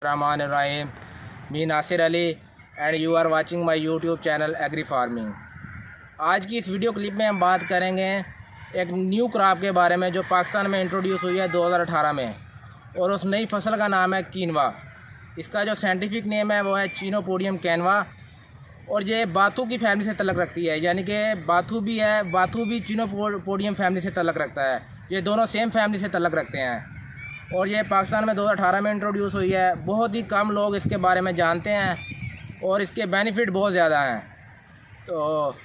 Rahim, me Nasir Ali and you are watching my YouTube channel agri farming. आज की इस video clip में हम बात करेंगे एक न्यू क्रॉप के बारे में जो पाकिस्तान में इंट्रोड्यूस हुई है 2018 में, और उस नई फसल का नाम है कीनवा। इसका जो साइंटिफिक नेम है वो है चिनोपोडियम कैनवा, और ये बाथू की फैमिली से तल्लक रखती है, यानी कि बाथू भी है, बाथू भी चिनोपोडियम फैमिली से तल्लक रखता है। ये दोनों सेम फैमिली से तल्लक रखते हैं, और ये पाकिस्तान में 2018 में इंट्रोड्यूस हुई है। बहुत ही कम लोग इसके बारे में जानते हैं और इसके बेनिफिट बहुत ज़्यादा हैं। तो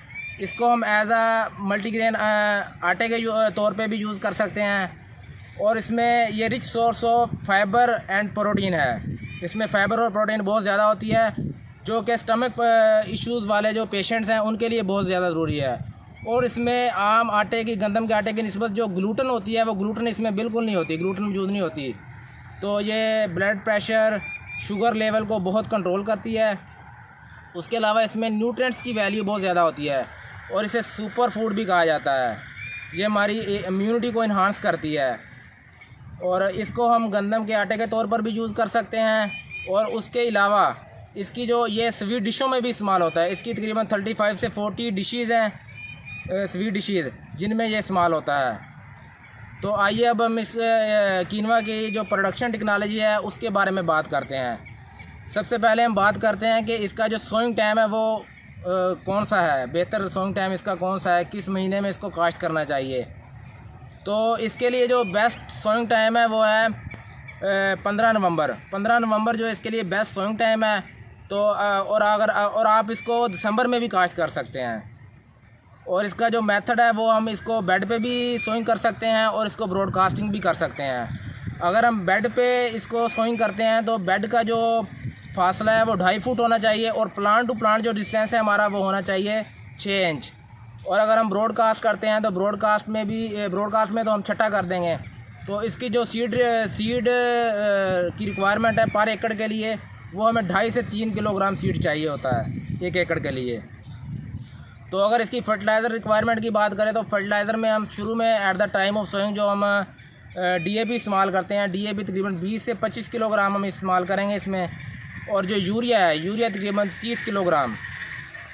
इसको हम एज आ मल्टीग्रेन आटे के तौर पे भी यूज़ कर सकते हैं, और इसमें ये rich source of fibre and protein है। इसमें फाइबर और प्रोटीन बहुत ज़्यादा होती है, जो कि स्टमक इश्यूज़ वाले जो पेशेंट्स हैं उनके लिए बहुत ज़्यादा ज़रूरी है। और इसमें आम आटे की, गंदम के आटे की निस्बत जो ग्लूटन होती है वो ग्लूटन इसमें बिल्कुल नहीं होती, ग्लूटन मौजूद नहीं होती। तो ये ब्लड प्रेशर, शुगर लेवल को बहुत कंट्रोल करती है। उसके अलावा इसमें न्यूट्रिएंट्स की वैल्यू बहुत ज़्यादा होती है, और इसे सुपर फूड भी कहा जाता है। ये हमारी इम्यूनिटी को इन्हांस करती है, और इसको हम गंदम के आटे के तौर पर भी यूज़ कर सकते हैं। और उसके अलावा इसकी जो ये स्वीट डिशों में भी इस्तेमाल होता है। इसकी तकरीबन 35 से 40 डिशेज़ हैं, स्वीट डिशेज़, जिनमें ये इस्तेमाल होता है। तो आइए अब हम इस कीनवा की जो प्रोडक्शन टेक्नोलॉजी है उसके बारे में बात करते हैं। सबसे पहले हम बात करते हैं कि इसका जो सोइंग टाइम है वो कौन सा है, बेहतर सोइंग टाइम इसका कौन सा है, किस महीने में इसको काश्त करना चाहिए। तो इसके लिए जो बेस्ट सोइंग टाइम है वो है 15 नवंबर। 15 नवंबर जो इसके लिए बेस्ट सोइंग टाइम है। तो और आप इसको दिसंबर में भी काश्त कर सकते हैं। और इसका जो मेथड है वो हम इसको बेड पे भी सोइंग कर सकते हैं, और इसको ब्रॉडकास्टिंग भी कर सकते हैं। अगर हम बेड पे इसको सोइंग करते हैं तो बेड का जो फासला है वो 2.5 फुट होना चाहिए, और प्लांट टू प्लांट जो डिस्टेंस है हमारा वो होना चाहिए 6 इंच। और अगर हम ब्रॉडकास्ट करते हैं तो ब्रॉडकास्ट में तो हम छठा कर देंगे। तो इसकी जो सीड की रिक्वायरमेंट है पर एकड़ के लिए, वो हमें 2.5 से 3 किलोग्राम सीड चाहिए होता है 1 एकड़ के लिए। तो अगर इसकी फर्टिलाइज़र रिक्वायरमेंट की बात करें तो फर्टिलाइज़र में हम शुरू में at the time of sowing जो हम डीएपी इस्तेमाल करते हैं, डीएपी तकरीबन 20 से 25 किलोग्राम हम इस्तेमाल करेंगे इसमें। और जो यूरिया है, यूरिया तकरीबन 30 किलोग्राम।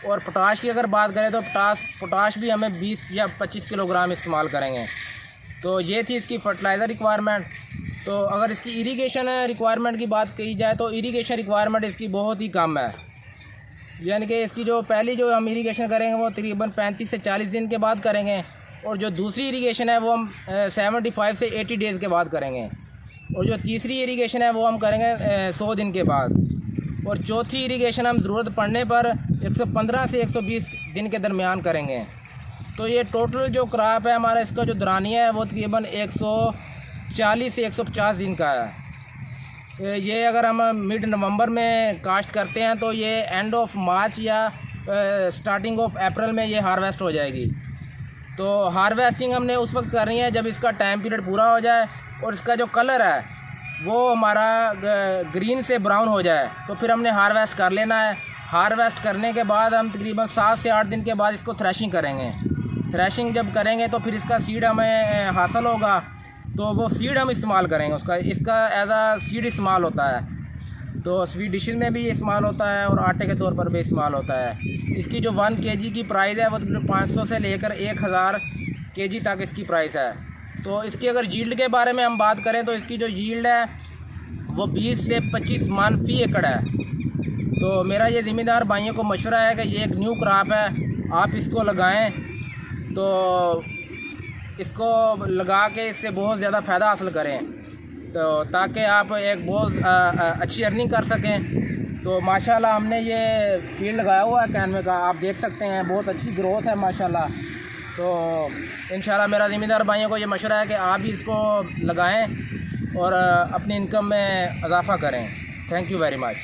और पोटाश की अगर बात करें तो पोटाश भी हमें 20 या 25 किलोग्राम इस्तेमाल करेंगे। तो ये थी इसकी फर्टिलाइज़र रिक्वायरमेंट। तो अगर इसकी इरीगेशन रिक्वायरमेंट की बात की जाए तो इरीगेशन रिक्वायरमेंट इसकी बहुत ही कम है, यानी कि इसकी जो पहली जो हम इरीगेशन करेंगे वो तकरीबन 35 से 40 दिन के बाद करेंगे, और जो दूसरी इरीगेशन है वो हम 75 से 80 डेज़ के बाद करेंगे, और जो तीसरी इरीगेशन है वो हम करेंगे 100 दिन के बाद, और चौथी इरीगेशन हम ज़रूरत पड़ने पर 115 से 120 दिन के दरमियान करेंगे। तो ये टोटल जो क्रॉप है हमारा, इसका जो दरानिया है वो तकरीबन 140 से 150 दिन का है। ये अगर हम मिड नवंबर में काश्त करते हैं तो ये एंड ऑफ मार्च या स्टार्टिंग ऑफ अप्रैल में ये हार्वेस्ट हो जाएगी। तो हार्वेस्टिंग हमने उस वक्त करनी है जब इसका टाइम पीरियड पूरा हो जाए, और इसका जो कलर है वो हमारा ग्रीन से ब्राउन हो जाए, तो फिर हमने हार्वेस्ट कर लेना है। हार्वेस्ट करने के बाद हम तकरीबन 7 से 8 दिन के बाद इसको थ्रेशिंग करेंगे। थ्रेशिंग जब करेंगे तो फिर इसका सीड हमें हासिल होगा, तो वो सीड हम इस्तेमाल करेंगे। इसका एज आ सीड इस्तेमाल होता है। तो स्वीट डिशेज में भी इस्तेमाल होता है, और आटे के तौर पर भी इस्तेमाल होता है। इसकी जो 1 kg की प्राइस है वो 500 से लेकर 1000 kg तक इसकी प्राइस है। तो इसकी अगर यील्ड के बारे में हम बात करें तो इसकी जो यील्ड है वो 20 से 25 मन फी एकड़ है। तो मेरा ये ज़िम्मेदार भाइयों को मशवरा है कि ये एक न्यू क्रॉप है, आप इसको लगाएं। तो इसको लगा के इससे बहुत ज़्यादा फ़ायदा हासिल करें, तो ताकि आप एक बहुत अच्छी अर्निंग कर सकें। तो माशाल्लाह हमने ये फील्ड लगाया हुआ है कैनवे का, आप देख सकते हैं बहुत अच्छी ग्रोथ है माशाल्लाह। तो इंशाल्लाह मेरा ज़िम्मेदार भाइयों को ये मशवरा है कि आप भी इसको लगाएं और अपनी इनकम में इजाफ़ा करें। Thank you very much.